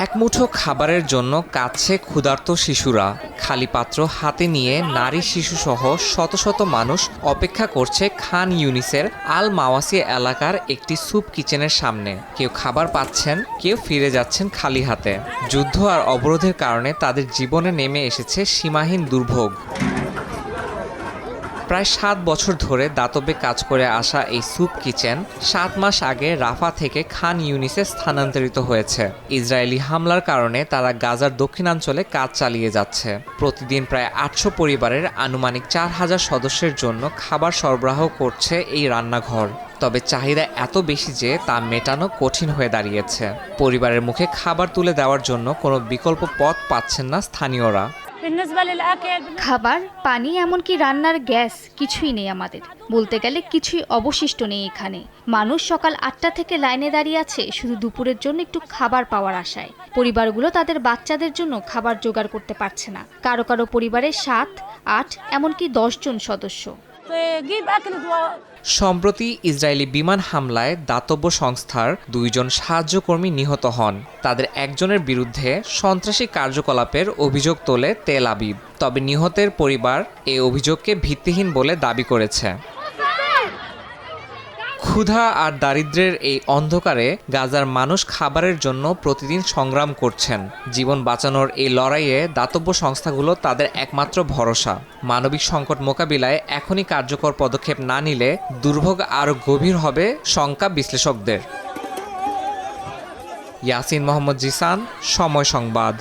এক মুঠো খাবারের জন্য কাঁদছে ক্ষুধার্ত শিশুরা। খালি পাত্র হাতে নিয়ে নারী শিশুসহ শত শত মানুষ অপেক্ষা করছে খান ইউনিসের আল মাওয়াসি এলাকার একটি স্যুপ কিচেনের সামনে। কেউ খাবার পাচ্ছেন, কেউ ফিরে যাচ্ছেন খালি হাতে। যুদ্ধ আর অবরোধের কারণে তাদের জীবনে নেমে এসেছে সীমাহীন দুর্ভোগ। প্রায় 7 বছর ধরে দাতব্যে কাজ করে আসা এই স্যুপ কিচেন 7 মাস আগে রাফা থেকে খান ইউনিসে স্থানান্তরিত হয়েছে। ইসরায়েলি হামলার কারণে তারা গাজার দক্ষিণাঞ্চলে কাজ চালিয়ে যাচ্ছে। প্রতিদিন প্রায় 800 পরিবারের আনুমানিক 4000 সদস্যের জন্য খাবার সরবরাহ করছে এই রান্নাঘর। তবে চাহিদা এত বেশি যে তা মেটানো কঠিন হয়ে দাঁড়িয়েছে। পরিবারের মুখে খাবার তুলে দেওয়ার জন্য কোনো বিকল্প পথ পাচ্ছেন না স্থানীয়রা। খাবার, পানি, এমনকি রান্নার গ্যাস কিছুই নেই আমাদের। বলতে গেলে কিছুই অবশিষ্ট নেই এখানে। মানুষ সকাল 8টা থেকে লাইনে দাঁড়িয়ে আছে শুধু দুপুরের জন্য একটু খাবার পাওয়ার আশায়। পরিবারগুলো তাদের বাচ্চাদের জন্য খাবার জোগাড় করতে পারছে না। কারো কারো পরিবারে 7, 8 এমনকি 10 জন সদস্য। সম্প্রতি ইসরায়েলি বিমান হামলায় দাতব্য সংস্থার 2 জন সাহায্যকর্মী নিহত হন। তাদের একজনের বিরুদ্ধে সন্ত্রাসী কার্যকলাপের অভিযোগ তোলে তেল আবিব। তবে নিহতের পরিবার এই অভিযোগকে ভিত্তিহীন বলে দাবি করেছে। ক্ষুধা আর দারিদ্র্যের এই অন্ধকারে গাজার মানুষ খাবারের জন্য প্রতিদিন সংগ্রাম করছেন। জীবন বাঁচানোর এই লড়াইয়ে দাতব্য সংস্থাগুলো তাদের একমাত্র ভরসা। মানবিক সংকট মোকাবিলায় এখনই কার্যকর পদক্ষেপ না নিলে দুর্ভোগ আরও গভীর হবে শঙ্কা বিশ্লেষকদের। ইয়াসিন মোহাম্মদ জিসান, সময় সংবাদ।